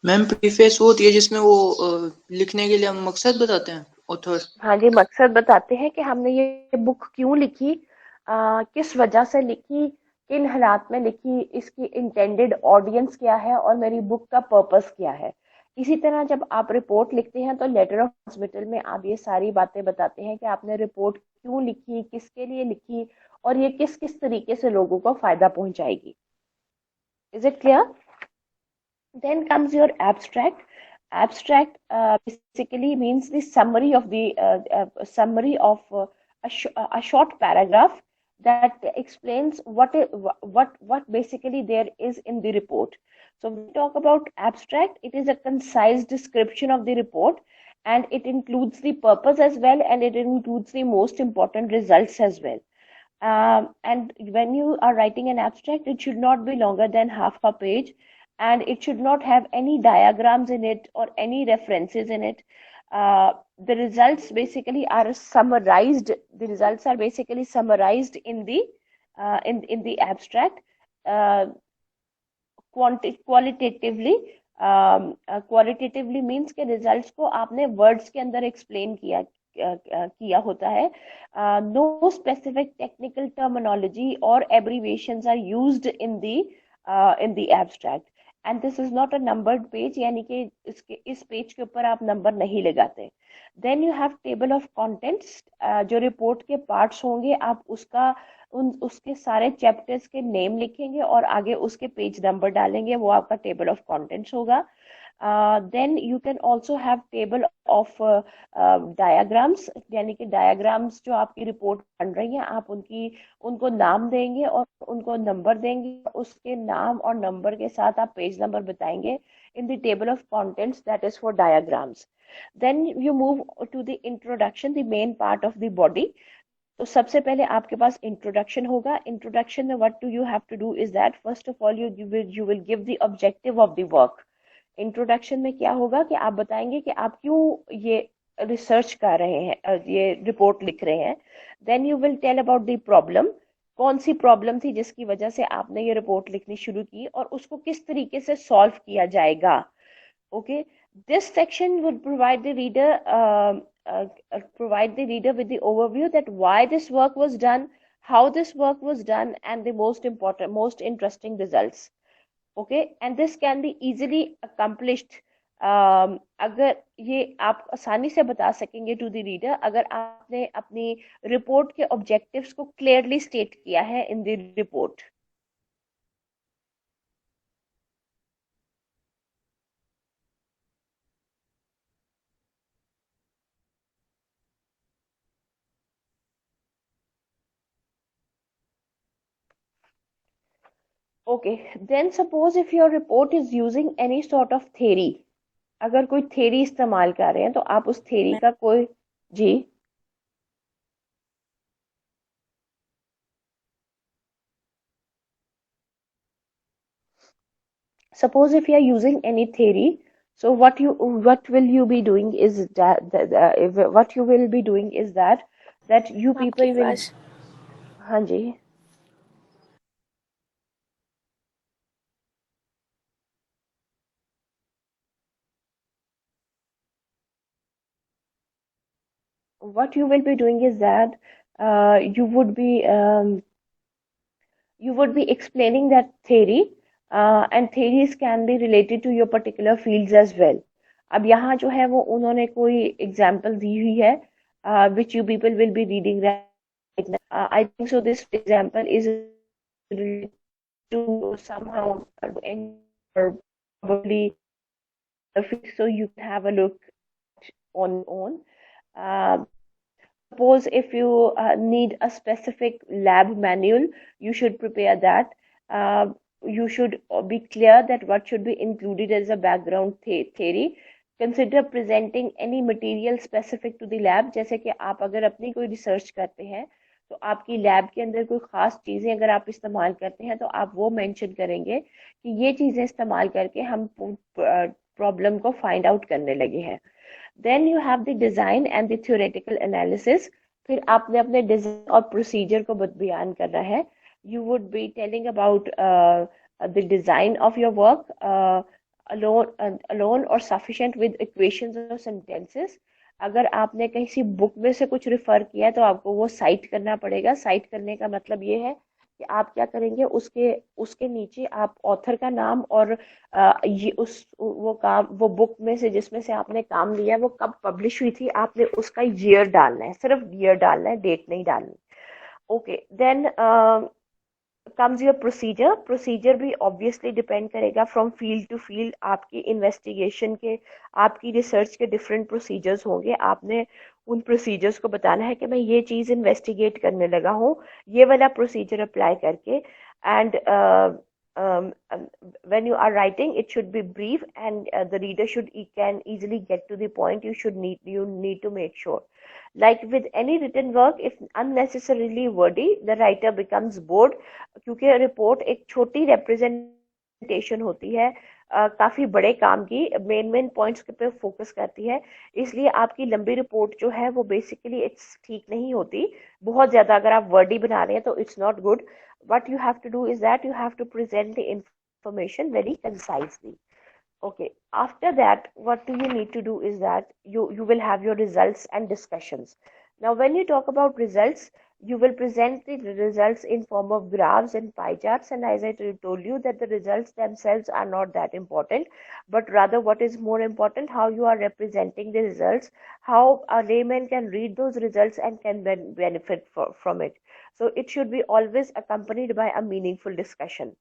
Ma'am preface वो होती है जिसमें वो लिखने के लिए हम मकसद बताते हैं ऑथर। हाँ जी, मकसद बताते हैं कि हमने ये बुक क्यों लिखी, किस वजह से लिखी, किन हालात में लिखी, इसकी इंटेंडेड ऑडियंस क्या है और मेरी बुक का पर्पस क्या है। इसी तरह जब आप रिपोर्ट लिखते हैं तो लेटर ऑफ हॉस्पिटल में आप ये सारी बातें बताते हैं कि आपने रिपोर्ट क्यों लिखी, किसके लिए लिखी और ये किस किस तरीके से लोगों को फायदा पहुंचाएगी। Is it clear? Then comes your abstract. Abstract basically means the summary of a short paragraph that explains what basically there is in the report. So when we talk about abstract, it is a concise description of the report, and it includes the purpose as well, and it includes the most important results as well. And when you are writing an abstract, it should not be longer than half a page, and it should not have any diagrams in it or any references in it. The results basically are summarized. The results are basically summarized in the in the abstract. Uh, qualitatively qualitatively means के results को आपने words के अंदर explain किया होता है. No specific technical terminology और abbreviations are used in the abstract, and this is not a numbered page, यानी कि इस पेज के ऊपर आप नंबर नहीं लगाते. Then you have table of contents. जो रिपोर्ट के पार्ट्स होंगे आप उसका उसके सारे चैप्टर्स के नेम लिखेंगे और आगे उसके पेज नंबर डालेंगे, वो आपका टेबल ऑफ कंटेंट्स होगा. Then you can also have table of diagrams, यानी कि डायाग्राम्स जो आपकी रिपोर्ट बन रही हैं आप उनको नाम देंगे और उनको नंबर देंगे. उसके नाम और नंबर के साथ आप पेज नंबर बताएंगे in the table of contents, that is for diagrams. Then you move to the introduction, the main part of the body. तो सबसे पहले आपके पास इंट्रोडक्शन होगा. इंट्रोडक्शन में what do you have to do is that first of all you will give the objective of the work. Introduction में क्या होगा कि आप बताएंगे कि आप क्यों ये रिसर्च कर रहे हैं, ये रिपोर्ट लिख रहे हैं. Then you will tell about the problem. कौन सी प्रॉब्लम थी जिसकी वजह से आपने ये रिपोर्ट लिखनी शुरू की और उसको किस तरीके से सॉल्व किया जाएगा. Okay, this section would provide the reader with the overview that why this work was done, how this work was done, and the most important, most interesting results. Okay, and this can be easily accomplished. अगर ये आप आसानी से बता सकेंगे to the reader अगर आपने अपनी रिपोर्ट के ऑब्जेक्टिव्स को क्लियरली स्टेट किया है in the report. Okay, then suppose if your report is using any sort of theory, अगर कोई थ्योरी इस्तेमाल कर रहे हैं तो आप उस थ्योरी का कोई. जी. Suppose if you are using any theory, so what will you be doing is what you will be doing is that you आपकी people will. आवाज हाँ जी. What you will be doing is that you would be explaining that theory, and theories can be related to your particular fields as well. अब यहाँ जो है वो उन्होंने कोई एग्जाम्पल दी हुई है which you people will be reading right now. I think so this example is related to somehow or probably so you can have a look on. Uh, Suppose if you need a specific lab manual, you should prepare that. You should be clear that what should be included as a background theory. Consider presenting any material specific to the lab. जैसे कि आप अगर अपनी कोई research करते हैं तो आपकी लैब के अंदर कोई खास चीजें अगर आप इस्तेमाल करते हैं तो आप वो मेंशन करेंगे कि ये चीजें इस्तेमाल करके हम प्रॉब्लम को फाइंड आउट करने लगे हैं. Then you have the design and the theoretical analysis. फिर आपने अपने डिजाइन और प्रोसीजर को बयान करना है. You would be telling about the design of your work. alone or sufficient with equations or sentences. अगर आपने किसी बुक में से कुछ रिफर किया है तो आपको वो साइट करना पड़ेगा. साइट करने का मतलब ये है कि आप क्या करेंगे, उसके उसके नीचे आप ऑथर का नाम और ये उस वो बुक में से जिसमें से आपने काम लिया वो कब पब्लिश हुई थी, आपने उसका ईयर डालना है, सिर्फ ईयर डालना है, डेट नहीं डालनी. Okay, then comes your procedure. Procedure भी obviously depend करेगा from field to field. आपकी investigation के, आपकी research के different procedures होंगे. आपने उन procedures को बताना है कि मैं ये चीज़ investigate करने लगा हूँ, ये वाला procedure apply करके. And when you are writing, it should be brief and the reader can easily get to the point. You need to make sure. Like with any written work, if unnecessarily wordy, the writer becomes bored. क्योंकि report एक छोटी representation होती है, काफी बड़े काम की, main points पे फोकस करती है, इसलिए आपकी लंबी रिपोर्ट जो है वो बेसिकली इट्स ठीक नहीं होती. बहुत ज्यादा अगर आप वर्डी बना रहे हैं तो it's not good. What you have to do is that you have to present the information very concisely. Okay, after that, what do you need to do is that you will have your results and discussions. Now, when you talk about results, you will present the results in form of graphs and pie charts. And as I told you that the results themselves are not that important, but rather what is more important, how you are representing the results, how a layman can read those results and can benefit from it. So it should be always accompanied by a meaningful discussion.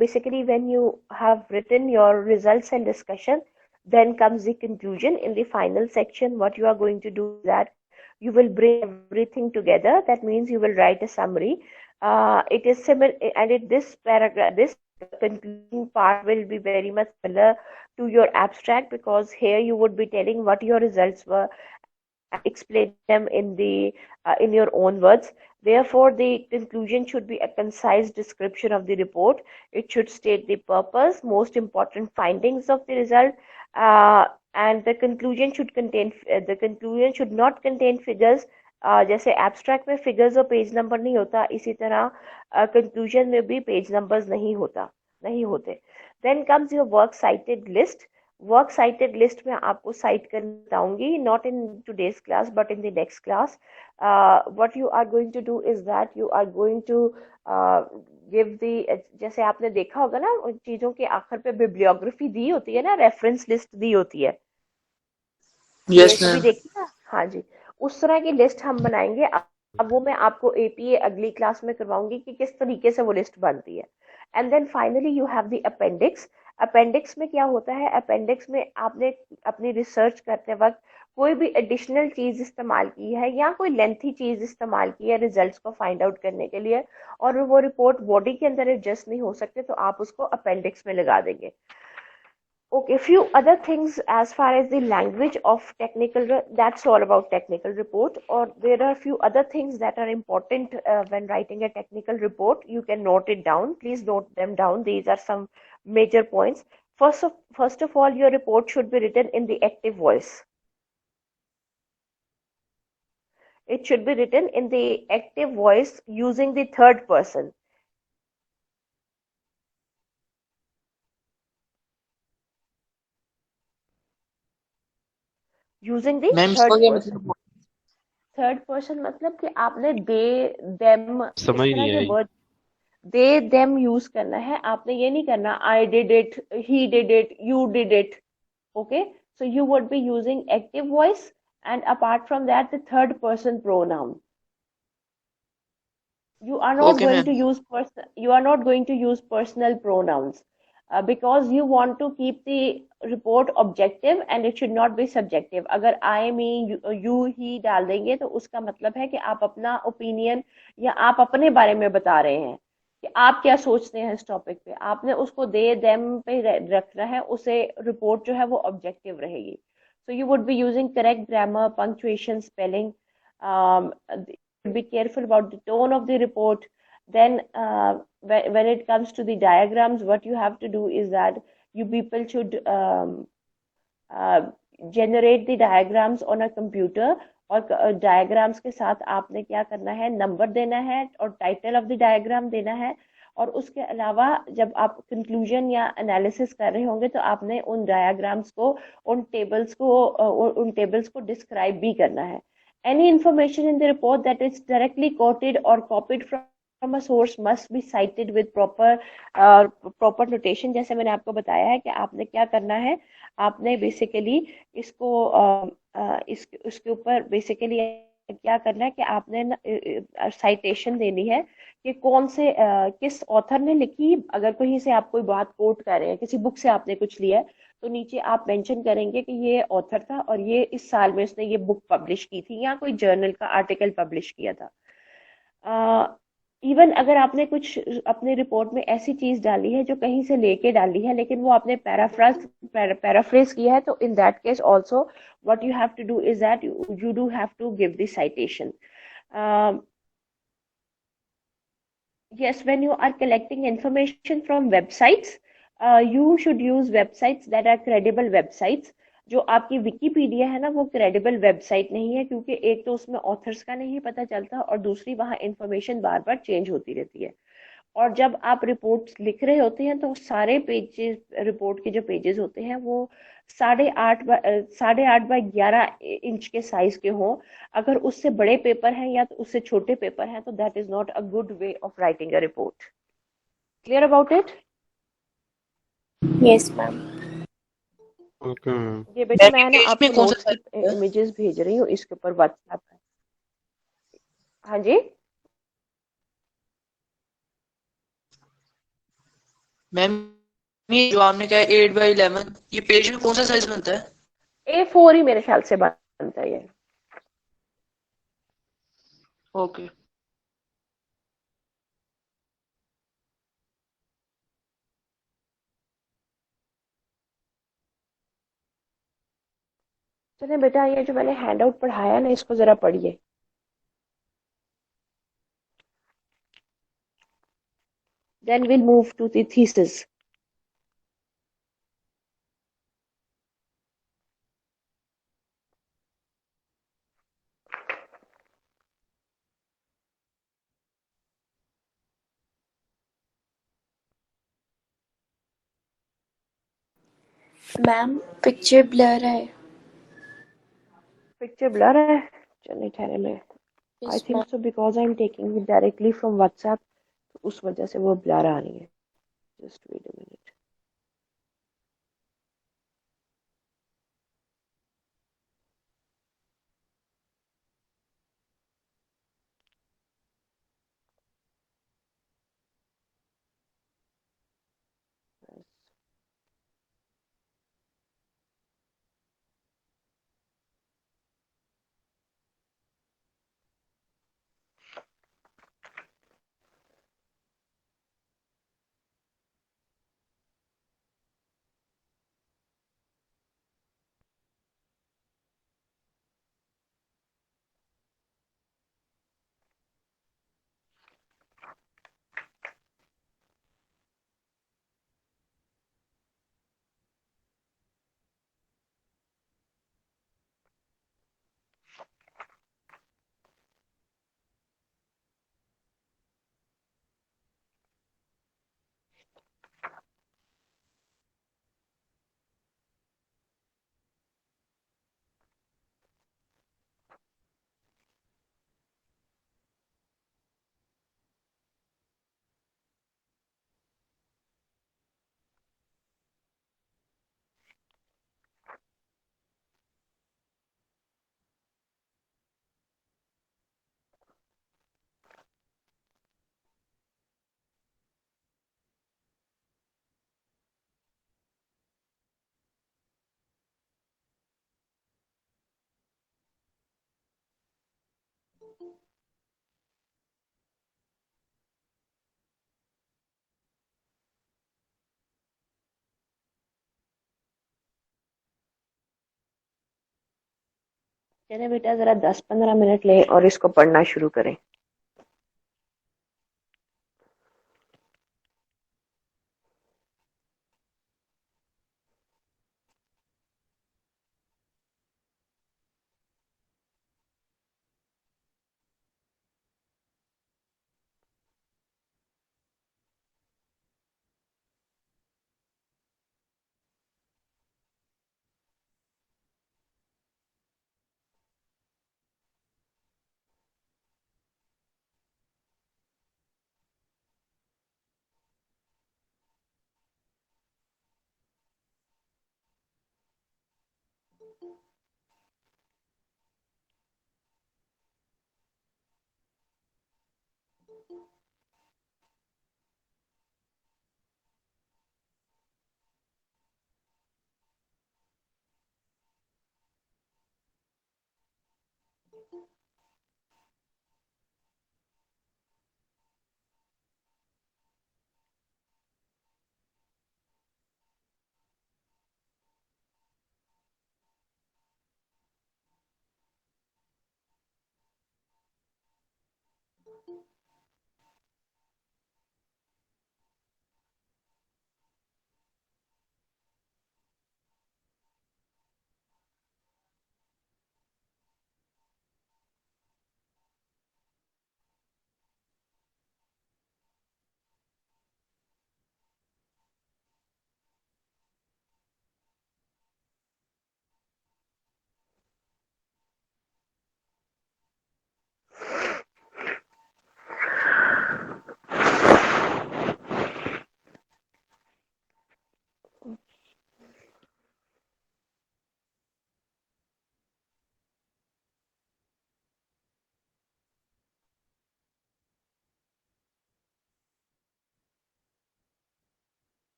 Basically, when you have written your results and discussion, then comes the conclusion. In the final section, what you are going to do is that you will bring everything together. That means you will write a summary. It is similar, and this paragraph, this concluding part will be very much similar to your abstract, because here you would be telling what your results were, explain them in your own words. Therefore, the conclusion should be a concise description of the report. It should state the purpose, most important findings of the result, and the conclusion should not contain figures. जैसे abstract में figures और page number नहीं होता, इसी तरह conclusion में भी page numbers नहीं होते. Then comes your work cited list. Work cited list में आपको साइट करना बताऊंगी, not in today's class but in the next class. What you are going to do is that you are going to give the, जैसे आपने देखा होगा ना, उन चीजों के आखिर पे बिब्लियोग्राफी दी होती है ना, रेफरेंस लिस्ट दी होती है. यस कभी मैम. देखी ना? हाँ जी, उस तरह की लिस्ट हम बनाएंगे. अब वो मैं आपको एपीए अगली क्लास में करवाऊंगी कि किस तरीके से वो लिस्ट बनती है. And then finally you have the appendix. Appendix में क्या होता है, अपेंडिक्स में आपने अपनी रिसर्च करते वक्त कोई भी एडिशनल चीज इस्तेमाल की है या कोई लेंथी चीज इस्तेमाल की है रिजल्ट्स को फाइंड आउट करने के लिए, और वो रिपोर्ट बॉडी के अंदर एडजस्ट नहीं हो सकते, तो आप उसको अपेंडिक्स में लगा देंगे. Okay, few other things as far as the language of technical, that's all about technical report. Or there are few other things that are important when writing a technical report. You can note it down. Please note them down. These are some major points. First of all, your report should be written in the active voice. It should be written in the active voice using the third person. Using the ma'am इसका third क्या person. मतलब? Third person मतलब कि आपने दे, them, इस समझ तरह नहीं के आई. वर्ड, दे देम यूज करना है. आपने ये नहीं करना I did it, he did it, you did it. Okay, so you would be using active voice, and apart from that the third person pronoun. You are not okay going ma'am. to use personal pronouns, because you want to keep the report objective and it should not be subjective. अगर I, me, you, he डाल देंगे तो उसका मतलब है कि आप अपना ओपिनियन या आप अपने बारे में बता रहे हैं कि आप क्या सोचते हैं इस टॉपिक पे. आपने उसको दे देम पे रखना है, उसे रिपोर्ट जो है वो ऑब्जेक्टिव रहेगी. So you would be using correct grammar, punctuation, spelling. Be careful about the tone of the report. Then when it comes to the diagrams, what you have to do is that you people should generate the diagrams on a computer, और diagrams के साथ आपने क्या करना है, number देना है और टाइटल ऑफ द डायग्राम देना है। और उसके अलावा जब आप कंक्लूजन या एनालिसिस कर रहे होंगे तो आपने उन डायग्राम्स को, उन टेबल्स को डिस्क्राइब भी करना है। Any information in the report that is directly quoted or copied from a source must be cited with proper notation। जैसे मैंने आपको बताया है कि आपने क्या करना है, आपने बेसिकली इसको इसके ऊपर बेसिकली क्या करना है कि आपने साइटेशन देनी है कि कौन से किस ऑथर ने लिखी। अगर कहीं से आप कोई बात कोट कर रहे हैं, किसी बुक से आपने कुछ लिया है, तो नीचे आप मेंशन करेंगे कि ये ऑथर था और ये इस साल में उसने ये बुक पब्लिश की थी या कोई जर्नल का आर्टिकल पब्लिश किया था। इवन अगर आपने कुछ अपने रिपोर्ट में ऐसी चीज डाली है जो कहीं से लेके डाली है लेकिन वो आपने पैराफ्रेज किया है, तो in that case also what you have to do is that you do have to give the citation. Yes, when you are collecting information from websites, you should use websites that are credible websites. जो आपकी Wikipedia है ना, वो credible website नहीं है, क्योंकि एक तो उसमें ऑथर्स का नहीं पता चलता और दूसरी वहाँ इंफॉर्मेशन बार बार चेंज होती रहती है। और जब आप रिपोर्ट्स लिख रहे होते हैं तो सारे पेजेस, रिपोर्ट के जो पेजेस होते हैं वो 8.5 बाय 11 इंच के साइज के हों। अगर उससे बड़े पेपर हैं या तो उससे छोटे पेपर हैं तो that is not a good way of writing a report. Clear about it? Yes ma'am. Okay. ये बेटा मैं ना पेज में आपको कौन सा नोट्स साइज की होता है? इमेजेस भेज रही हूँ इसके ऊपर व्हाट्सएप पे। हाँ जी मैम, ये जो आपने कहा 8 बाय 11, ये पेज में कौन सा साइज बनता है? A4 ही मेरे ख्याल से बनता है ये। ओके। चलिए बेटा, ये जो मैंने हैंड आउट पढ़ाया ना, इसको जरा पढ़िए। Then we'll move to the thesis. Ma'am picture blur है। पिक्चर ब्लर है? चलिए ठहरे, मैं I yes think ma'am. So because I am taking it directly from WhatsApp, तो उस वजह से वो ब्लर आ रही है। Just wait a minute. चलिए बेटा, जरा 10-15 मिनट लें और इसको पढ़ना शुरू करें।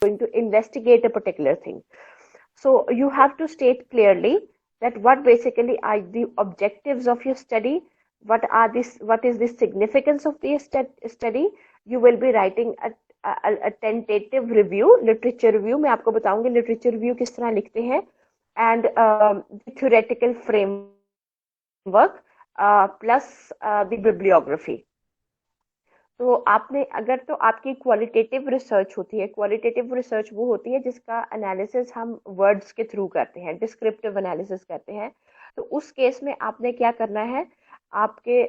going to investigate a particular thing. So you have to state clearly that what basically are the objectives of your study, what is the significance of the study. You will be writing a tentative review, literature review. मैं आपको बताऊंगी literature review किस तरह लिखते हैं, and the theoretical framework plus the bibliography. तो आपने अगर तो आपकी क्वालिटेटिव रिसर्च होती है, क्वालिटेटिव रिसर्च वो होती है जिसका एनालिसिस हम वर्ड्स के थ्रू करते हैं, डिस्क्रिप्टिव एनालिसिस करते हैं. तो उस केस में आपने क्या करना है, आपके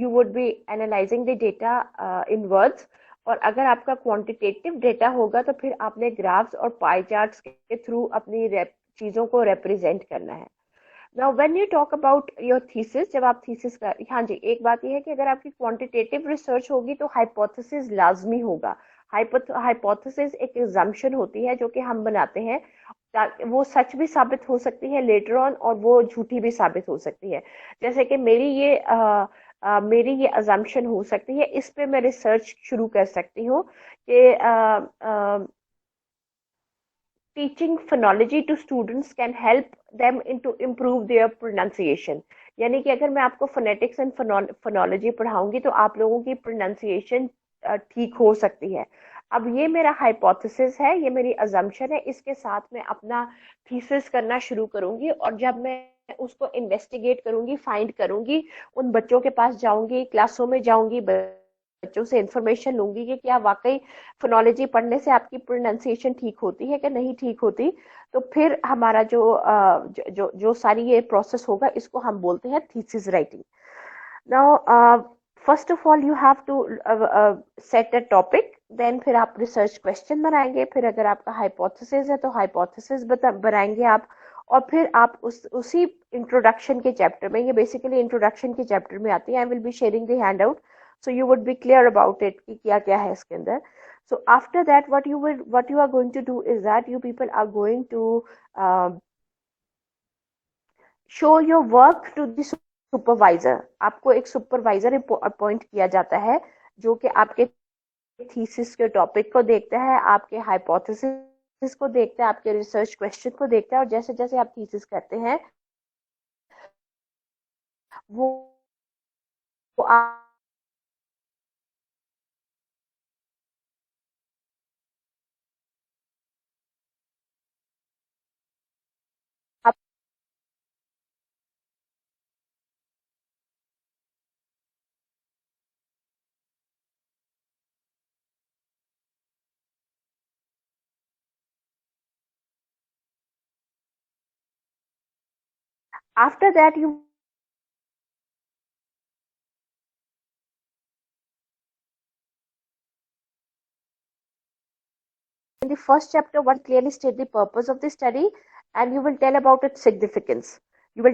you would B analysing the data in words, और अगर आपका क्वांटिटेटिव डेटा होगा तो फिर आपने ग्राफ्स और पाई चार्ट्स के थ्रू अपनी चीज़ों को रिप्रेजेंट करना है. Now when you talk about your thesis, जब आप थीसिस का, हाँ जी, एक बात यह है कि अगर आपकी क्वांटिटेटिव रिसर्च होगी तो हाइपोथेसिस लाजमी होगा. हाइपोथेसिस एक assumption होती है जो कि हम बनाते हैं, वो सच भी साबित हो सकती है लेटर ऑन और वो झूठी भी साबित हो सकती है. जैसे कि मेरी ये assumption हो सकती है, इस पे मैं रिसर्च शुरू कर सकती हूँ कि teaching phonology to students can help them to improve their pronunciation. यानी कि अगर मैं आपको phonetics and phonology पढ़ाऊंगी तो आप लोगों की pronunciation ठीक हो सकती है. अब ये मेरा hypothesis है, ये मेरी assumption है, इसके साथ मैं अपना thesis करना शुरू करूंगी, और जब मैं उसको investigate करूंगी, find करूंगी, उन बच्चों के पास जाऊंगी, क्लासों में जाऊंगी, बच्चों से इंफॉर्मेशन लूंगी कि क्या वाकई फोनोलॉजी पढ़ने से आपकी प्रोनाउंसिएशन ठीक होती है कि नहीं ठीक होती. तो फिर हमारा जो सारी ये प्रोसेस होगा, इसको हम बोलते हैं thesis writing. Now first of all you have to set a topic, then फिर आप रिसर्च क्वेश्चन बनाएंगे, फिर अगर आपका हाइपोथेसिस है तो हाइपोथेसिस बनाएंगे आप, और फिर आप उसी इंट्रोडक्शन के चैप्टर में, ये बेसिकली इंट्रोडक्शन के चैप्टर में आती है. I will be sharing the hand out, so you would be clear about it कि क्या क्या है इसके अंदर. So after that what you are going to do is that you people are going to show your work to the supervisor. आपको एक supervisor appoint किया जाता है जो कि आपके थीसिस के टॉपिक को देखता है, आपके हाइपोथेसिस को देखता है, आपके रिसर्च क्वेश्चन को देखता है, और जैसे जैसे आप थीसिस करते हैं वो आप after that you in the first chapter what clearly state the purpose of the study, and you will tell about its significance. The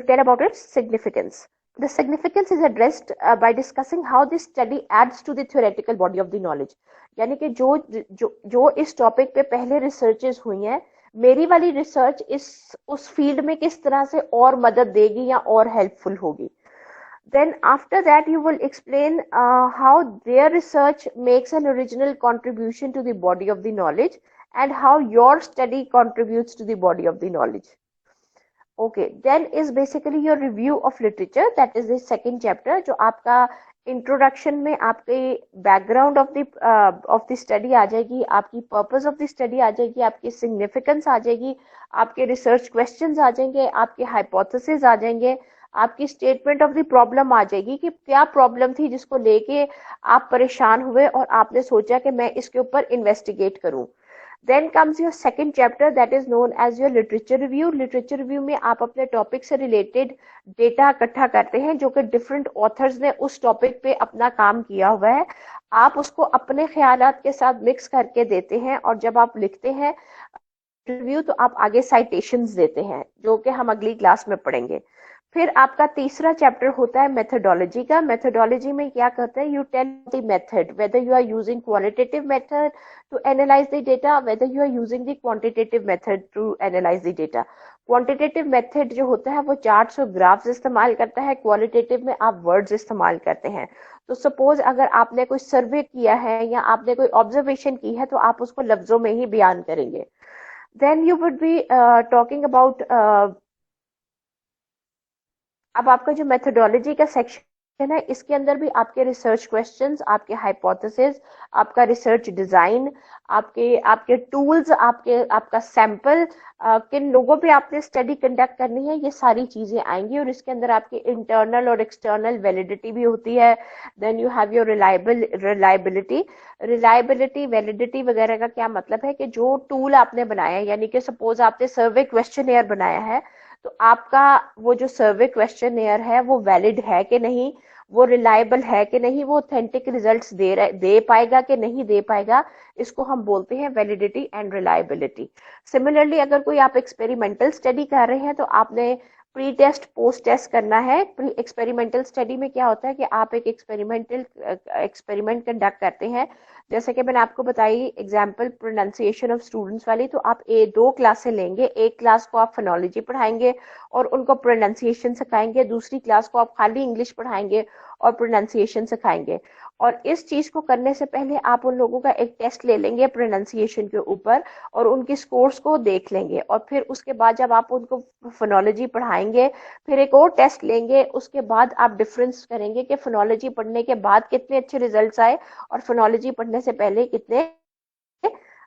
significance is addressed by discussing how this study adds to the theoretical body of the knowledge. यानी कि जो इस topic पे पहले researches हुई हैं, मेरी वाली रिसर्च उस फील्ड में किस तरह से और मदद देगी या और हेल्पफुल होगी. Then after that you will explain how their research makes an original contribution to the body of the knowledge and how your study contributes to the body of the knowledge. Okay, then is basically your review of literature, that is the second chapter, जो आपका introduction में आपके background of the study आ जाएगी, आपकी purpose of the study आ जाएगी, आपकी significance आ जाएगी, आपके रिसर्च क्वेश्चंस आ जाएंगे, आपके हाइपोथेसिस आ जाएंगे, आपकी स्टेटमेंट ऑफ द प्रॉब्लम आ जाएगी कि क्या प्रॉब्लम थी जिसको लेके आप परेशान हुए और आपने सोचा कि मैं इसके ऊपर इन्वेस्टिगेट करूं. Then comes your second chapter, that is known as your literature review. Literature review में आप अपने टॉपिक से रिलेटेड डेटा इकट्ठा करते हैं जो कि डिफरेंट ऑथर्स ने उस टॉपिक पे अपना काम किया हुआ है. आप उसको अपने ख्यालात के साथ मिक्स करके देते हैं, और जब आप लिखते हैं रिव्यू तो आप आगे साइटेशंस देते हैं जो कि हम अगली क्लास में पढ़ेंगे. फिर आपका तीसरा चैप्टर होता है मेथोडोलॉजी का. मेथोडोलॉजी में क्या करते हैं, you tell the method, whether you are using qualitative method to analyse the data, whether you are using the quantitative method to analyse the data. Quantitative method जो होता है वो चार्ट्स और ग्राफ्स इस्तेमाल करता है, क्वालिटेटिव में आप वर्ड्स इस्तेमाल करते हैं। तो सपोज अगर आपने कोई सर्वे किया है या आपने कोई ऑब्जर्वेशन की है तो आप उसको लफ्जों में ही बयान करेंगे। Then you would be talking about, अब आपका जो मेथोडोलॉजी का सेक्शन है इसके अंदर भी आपके रिसर्च क्वेश्चंस, आपके हाइपोथेसिस, आपका रिसर्च डिजाइन, आपके आपके टूल्स, आपका सैंपल, किन लोगों पे आपने स्टडी कंडक्ट करनी है, ये सारी चीजें आएंगी। और इसके अंदर आपकी इंटरनल और एक्सटर्नल वैलिडिटी भी होती है। Then you have your reliability. Reliability, validity वगैरह का क्या मतलब है कि जो टूल आपने बनाया है, यानी कि सपोज आपने सर्वे क्वेश्चन बनाया है, तो आपका वो जो सर्वे क्वेश्चन है वो वैलिड है कि नहीं, वो रिलायबल है कि नहीं, वो ऑथेंटिक रिजल्ट्स दे पाएगा कि नहीं दे पाएगा, इसको हम बोलते हैं वैलिडिटी एंड रिलायबिलिटी। सिमिलरली अगर कोई आप एक्सपेरिमेंटल स्टडी कर रहे हैं तो आपने प्री टेस्ट पोस्ट टेस्ट करना है। प्री एक्सपेरिमेंटल स्टडी में क्या होता है कि आप एक एक्सपेरिमेंट कंडक्ट करते हैं। जैसे कि मैंने आपको बताई एग्जाम्पल प्रोनाउंसिएशन ऑफ स्टूडेंट्स वाली, तो आप दो क्लासें लेंगे, एक क्लास को आप फोनोलॉजी पढ़ाएंगे और उनको प्रोनाउंसिएशन सिखाएंगे, दूसरी क्लास को आप खाली इंग्लिश पढ़ाएंगे और प्रोनाउंसिएशन सिखाएंगे। और इस चीज को करने से पहले आप उन लोगों का एक टेस्ट ले लेंगे प्रोनाउंसिएशन के ऊपर और उनकी स्कोर्स को देख लेंगे, और फिर उसके बाद जब आप उनको फोनोलॉजी पढ़ाएंगे फिर एक और टेस्ट लेंगे। उसके बाद आप डिफरेंस करेंगे कि फोनोलॉजी पढ़ने के बाद कितने अच्छे रिजल्ट्स आए और फोनोलॉजी पढ़ने से पहले कितने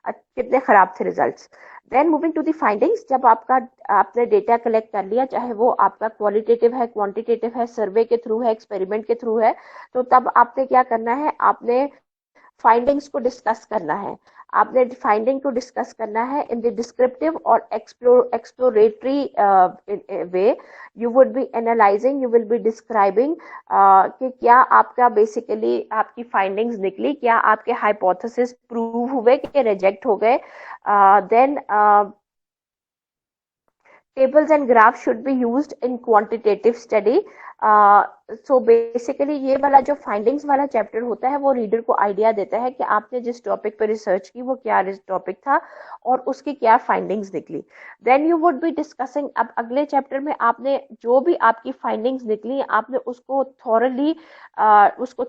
कितने खराब थे results. Then moving to the findings, जब आपने डेटा कलेक्ट कर लिया, चाहे वो आपका क्वालिटेटिव है, क्वांटिटेटिव है, सर्वे के थ्रू है, एक्सपेरिमेंट के थ्रू है, तो तब आपने क्या करना है, आपने फाइंडिंग्स को डिस्कस करना है। आपने फाइंडिंग को डिस्कस करना है इन द डिस्क्रिप्टिव और exploratory way. You would B analysing, you will be describing कि क्या आपका बेसिकली आपकी फाइंडिंग्स निकली, क्या आपके हाइपोथेसिस प्रूव हुए कि रिजेक्ट हो गए। Then tables and graphs should be used in quantitative study. So basically ये वाला जो फाइंडिंग्स वाला चैप्टर होता है वो रीडर को आइडिया देता है कि आपने जिस टॉपिक पर रिसर्च की वो क्या टॉपिक था और उसकी क्या फाइंडिंग्स निकली। Then you would be discussing, अब अगले चैप्टर में आपने जो भी आपकी फाइंडिंग्स निकली आपने उसको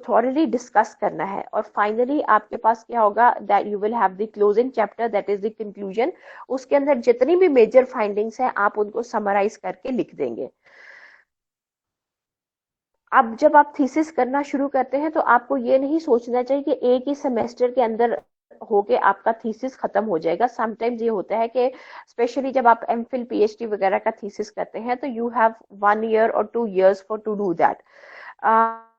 थॉरली डिस्कस करना है। और फाइनली आपके पास क्या होगा, that you will have the closing chapter, that is the conclusion. उसके अंदर जितनी भी मेजर फाइंडिंग्स हैं आप उनको समराइज करके लिख देंगे। अब जब आप थीसिस करना शुरू करते हैं तो आपको ये नहीं सोचना चाहिए कि एक ही सेमेस्टर के अंदर होके आपका थीसिस खत्म हो जाएगा। समटाइम्स ये होता है कि स्पेशली जब आप एमफिल पीएचडी वगैरह का थीसिस करते हैं तो you have 1 year or 2 years for to do that.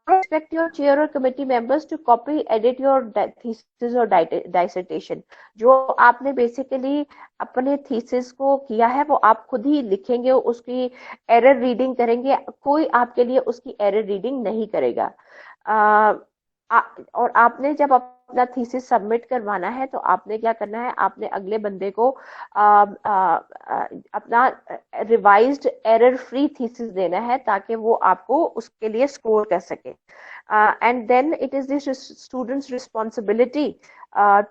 Expect your chair or committee members to copy edit your thesis or dissertation. जो आपने बेसिकली अपने थीसिस को किया है वो आप खुद ही लिखेंगे, उसकी एरर रीडिंग करेंगे, कोई आपके लिए उसकी एरर रीडिंग नहीं करेगा। और आपने जब अपना थीसिस सबमिट करवाना है तो आपने क्या करना है, आपने अगले बंदे को अपना रिवाइज्ड एरर फ्री थीसिस देना है ताकि वो आपको उसके लिए स्कोर कर सके। And then it is the students responsibility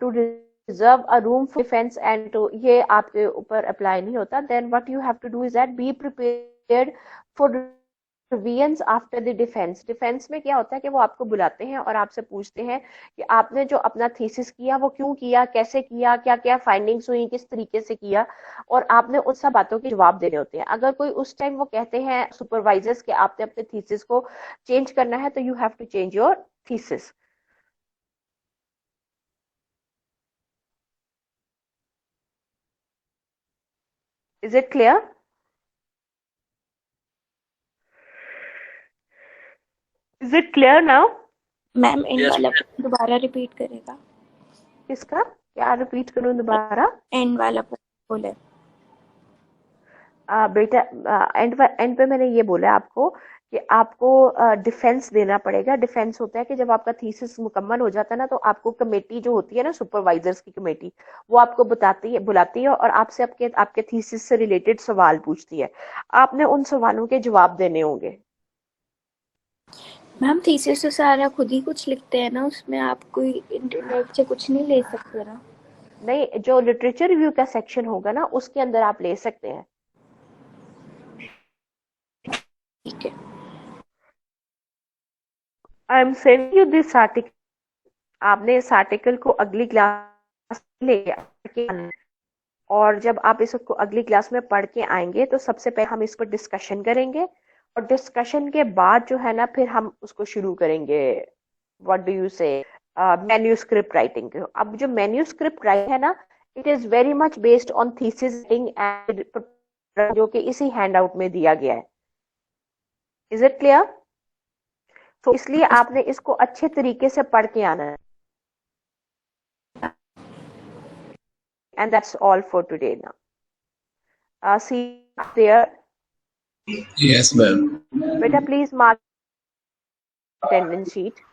to reserve a room for defence and to, ये आपके ऊपर अप्लाई नहीं होता। Then what you have to do is that be prepared for revisions after the defence. Defence में क्या होता है कि वो आपको बुलाते हैं और आपसे पूछते हैं कि आपने जो अपना थीसिस किया वो क्यों किया, कैसे किया, क्या क्या फाइंडिंग्स हुई, किस तरीके से किया, और आपने उन सब बातों के जवाब देने होते हैं। अगर कोई उस टाइम वो कहते हैं सुपरवाइजर्स कि आपने अपने थीसिस को चेंज करना है तो you have to change your thesis. Is it clear? Is it clear now? Ma'am and वाला दोबारा रिपीट करेगा। किसका? क्या रिपीट करूं दोबारा? एंड वाला बोले। बेटा एंड पे मैंने ये बोला आपको कि आपको डिफेंस देना पड़ेगा। डिफेंस होता है कि जब आपका थीसिस मुकम्मल हो जाता है ना तो आपको कमेटी जो होती है ना, सुपरवाइजर्स की कमेटी, वो आपको बुलाती है और आपसे आपके थीसिस से रिलेटेड सवाल पूछती है। आपने उन सवालों के जवाब देने होंगे। मैम थीसिस तो सारा खुद ही कुछ लिखते हैं ना, उसमें आप कोई इंटरनेट से कुछ नहीं ले सकते ना? नहीं, जो लिटरेचर रिव्यू का सेक्शन होगा ना उसके अंदर आप ले सकते हैं। ठीक है। I am sending you this article. आपने इस आर्टिकल को अगली क्लास ले आना, और जब आप इसको अगली क्लास में पढ़ के आएंगे तो सबसे पहले हम इस पर डिस्कशन करेंगे, और डिस्कशन के बाद जो है ना फिर हम उसको शुरू करेंगे, व्हाट डू यू से, मैन्यूस्क्रिप्ट राइटिंग। अब जो मैन्यूस्क्रिप्ट राइटिंग है ना, it is very much based on thesis writing and, जो कि इसी हैंडआउट में दिया गया है। Is it clear? तो इसलिए आपने इसको अच्छे तरीके से पढ़ के आना है। And that's all for today now. See you there. Yes, ma'am. Beta, please mark attendance sheet.